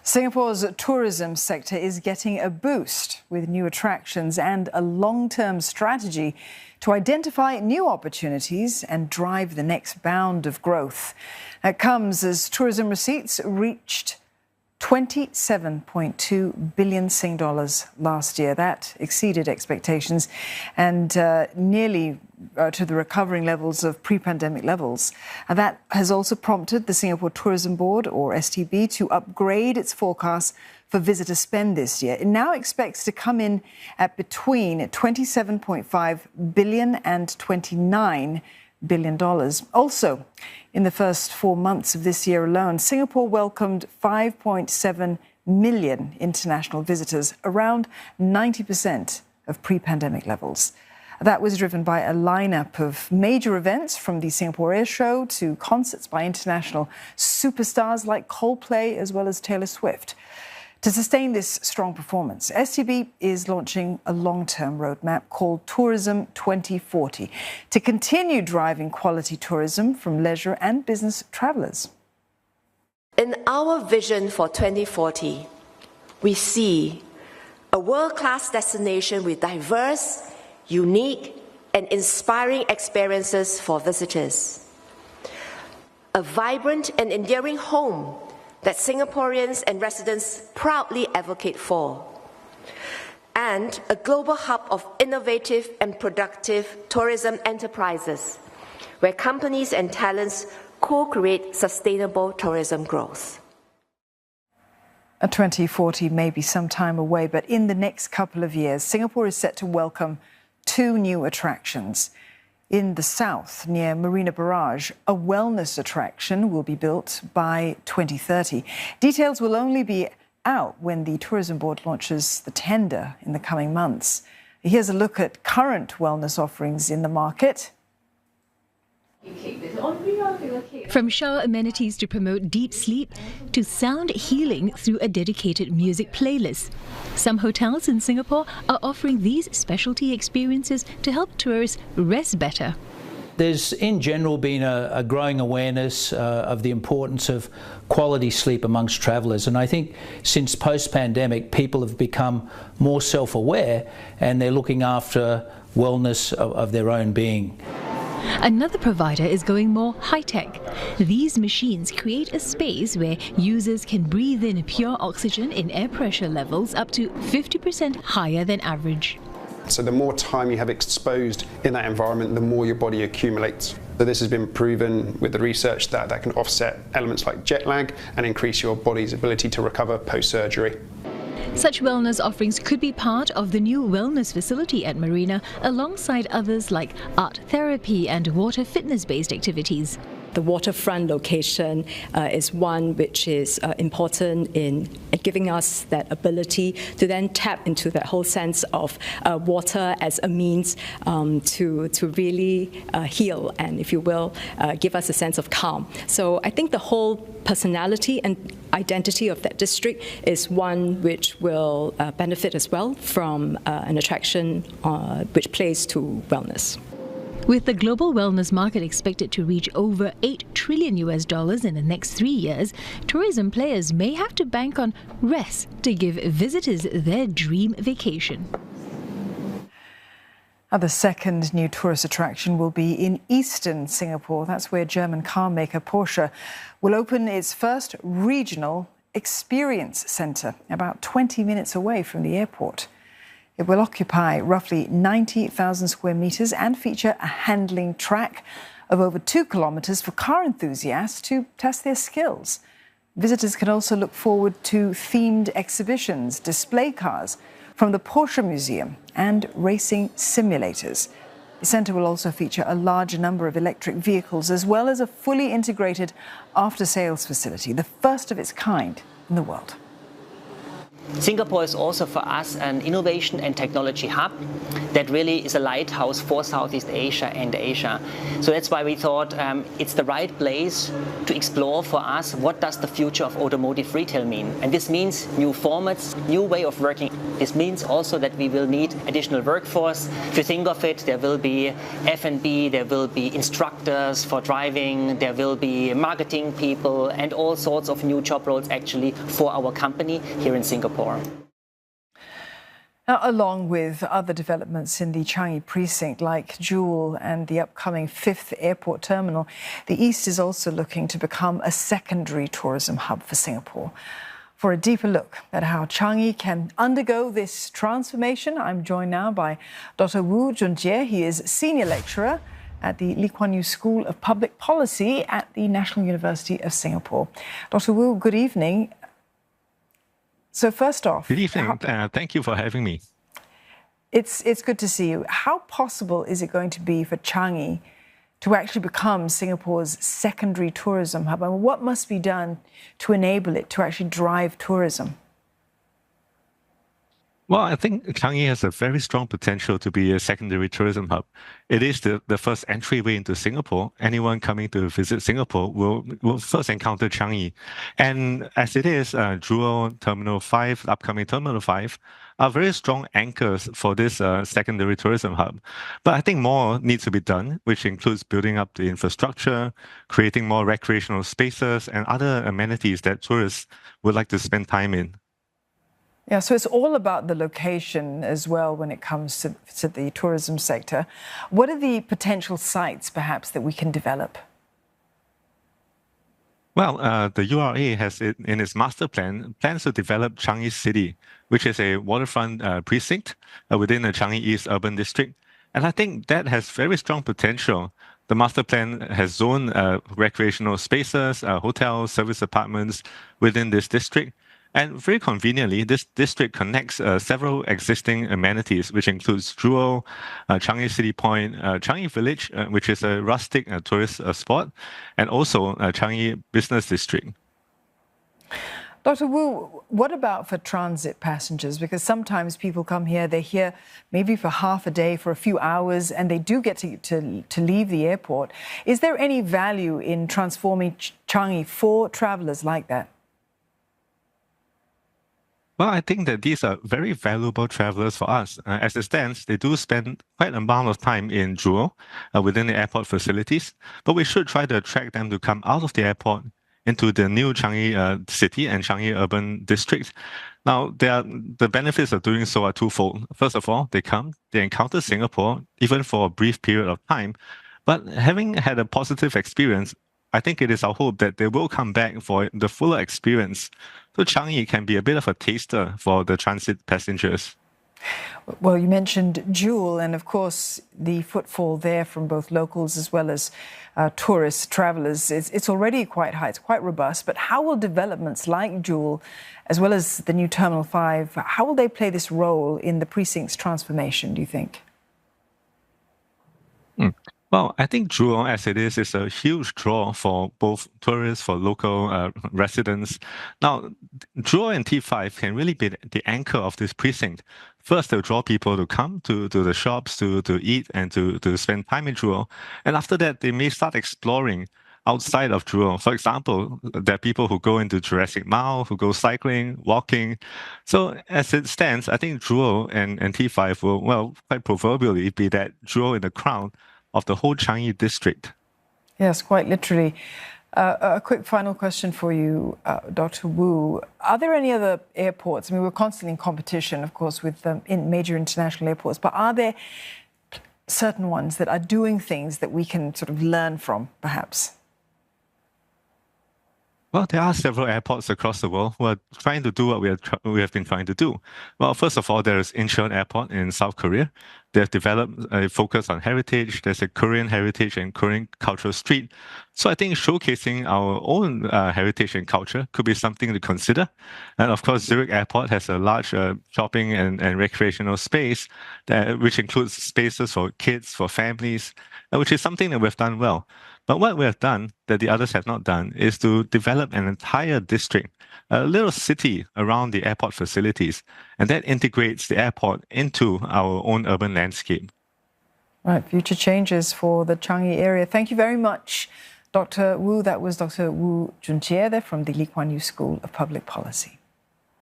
Singapore's tourism sector is getting a boost with new attractions and a long-term strategy to identify new opportunities and drive the next bound of growth. That comes as tourism receipts reached 27.2 billion Sing dollars last year. That exceeded expectations and nearly to the recovering levels of pre-pandemic levels. And that has also prompted the Singapore Tourism Board, or STB, to upgrade its forecast for visitor spend this year. It now expects to come in at between 27.5 billion and $29 billion. Also, in the first 4 months of this year alone, Singapore welcomed 5.7 million international visitors, around 90% of pre-pandemic levels. That was driven by a lineup of major events, from the Singapore Air Show to concerts by international superstars like Coldplay as well as Taylor Swift. To sustain this strong performance, STB is launching a long-term roadmap called Tourism 2040 to continue driving quality tourism from leisure and business travellers. In our vision for 2040, we see a world-class destination with diverse, unique and inspiring experiences for visitors, a vibrant and endearing home that Singaporeans and residents proudly advocate for, and a global hub of innovative and productive tourism enterprises where companies and talents co-create sustainable tourism growth. 2040 may be some time away, but in the next couple of years, Singapore is set to welcome 2 new attractions. In the south, near Marina Barrage, a wellness attraction will be built by 2030. Details will only be out when the Tourism Board launches the tender in the coming months. Here's a look at current wellness offerings in the market. From shower amenities to promote deep sleep to sound healing through a dedicated music playlist, some hotels in Singapore are offering these specialty experiences to help tourists rest better. There's in general been a growing awareness of the importance of quality sleep amongst travellers, and I think since post-pandemic people have become more self-aware and they're looking after wellness of their own being. Another provider is going more high-tech. These machines create a space where users can breathe in pure oxygen in air pressure levels up to 50% higher than average. So the more time you have exposed in that environment, the more your body accumulates. So this has been proven with the research that can offset elements like jet lag and increase your body's ability to recover post-surgery. Such wellness offerings could be part of the new wellness facility at Marina, alongside others like art therapy and water fitness-based activities. The waterfront location is one which is important in giving us that ability to then tap into that whole sense of water as a means to really heal and, if you will, give us a sense of calm. So I think the whole personality and identity of that district is one which will benefit as well from an attraction which plays to wellness. With the global wellness market expected to reach over $8 trillion in the next 3 years, tourism players may have to bank on rest to give visitors their dream vacation. The second new tourist attraction will be in eastern Singapore. That's where German car maker Porsche will open its first regional experience centre, about 20 minutes away from the airport. It will occupy roughly 90,000 square metres and feature a handling track of over 2 kilometres for car enthusiasts to test their skills. Visitors can also look forward to themed exhibitions, display cars from the Porsche Museum and racing simulators. The centre will also feature a larger number of electric vehicles as well as a fully integrated after-sales facility, the first of its kind in the world. Singapore is also for us an innovation and technology hub that really is a lighthouse for Southeast Asia and Asia. So that's why we thought it's the right place to explore for us what does the future of automotive retail mean. And this means new formats, new way of working. This means also that we will need additional workforce. If you think of it, there will be F&B, there will be instructors for driving, there will be marketing people and all sorts of new job roles actually for our company here in Singapore. Now, along with other developments in the Changi precinct like Jewel and the upcoming 5th airport terminal, the East is also looking to become a secondary tourism hub for Singapore. For a deeper look at how Changi can undergo this transformation, I'm joined now by Dr. Wu Junjie. He is Senior Lecturer at the Lee Kuan Yew School of Public Policy at the National University of Singapore. Dr. Wu, good evening. So first off... Good evening. Thank you for having me. It's good to see you. How possible is it going to be for Changi to actually become Singapore's secondary tourism hub? And what must be done to enable it to actually drive tourism? Well, I think Changi has a very strong potential to be a secondary tourism hub. It is the first entryway into Singapore. Anyone coming to visit Singapore will first encounter Changi. And as it is, Jewel Terminal 5, upcoming Terminal 5, are very strong anchors for this secondary tourism hub. But I think more needs to be done, which includes building up the infrastructure, creating more recreational spaces and other amenities that tourists would like to spend time in. Yeah, so it's all about the location as well when it comes to the tourism sector. What are the potential sites, perhaps, that we can develop? Well, the URA has in its master plan plans to develop Changi City, which is a waterfront precinct within the Changi East urban district. And I think that has very strong potential. The master plan has zoned recreational spaces, hotels, service apartments within this district. And very conveniently, this district connects several existing amenities, which includes Jewel, Changi City Point, Changi Village, which is a rustic tourist spot, and also Changi Business District. Dr. Wu, what about for transit passengers? Because sometimes people come here, they're here maybe for half a day, for a few hours, and they do get to leave the airport. Is there any value in transforming Changi for travellers like that? Well, I think that these are very valuable travelers for us. As it stands, they do spend quite an amount of time in Jewel within the airport facilities, but we should try to attract them to come out of the airport into the new Changi City and Changi Urban District. Now, the benefits of doing so are twofold. First of all, they encounter Singapore, even for a brief period of time, but having had a positive experience, I think it is our hope that they will come back for the fuller experience. So Changi can be a bit of a taster for the transit passengers. Well, you mentioned Jewel, and of course the footfall there from both locals as well as tourists, travellers, it's already quite high, it's quite robust. But how will developments like Jewel, as well as the new Terminal 5, how will they play this role in the precinct's transformation, do you think? Well, I think Jewel, as it is a huge draw for both tourists, for local residents. Now, Jewel and T5 can really be the anchor of this precinct. First, they'll draw people to come to the shops, to eat and to spend time in Jewel. And after that, they may start exploring outside of Jewel. For example, there are people who go into Jurassic Mall, who go cycling, walking. So as it stands, I think Jewel and T5 will, well, quite proverbially be that jewel in the crown of the whole Changi district. Yes, quite literally. A quick final question for you, Dr. Wu. Are there any other airports? I mean, we're constantly in competition, of course, with major international airports, but are there certain ones that are doing things that we can sort of learn from, perhaps? Well, there are several airports across the world who are trying to do what we have been trying to do. Well, first of all, there is Incheon Airport in South Korea. They have developed a focus on heritage. There's a Korean heritage and Korean cultural street. So I think showcasing our own heritage and culture could be something to consider. And of course, Zurich Airport has a large shopping and recreational space, which includes spaces for kids, for families, which is something that we've done well. But what we have done that the others have not done is to develop an entire district, a little city around the airport facilities, and that integrates the airport into our own urban landscape. Right, future changes for the Changi area. Thank you very much, Dr. Wu. That was Dr. Wu Junjie there from the Lee Kuan Yew School of Public Policy.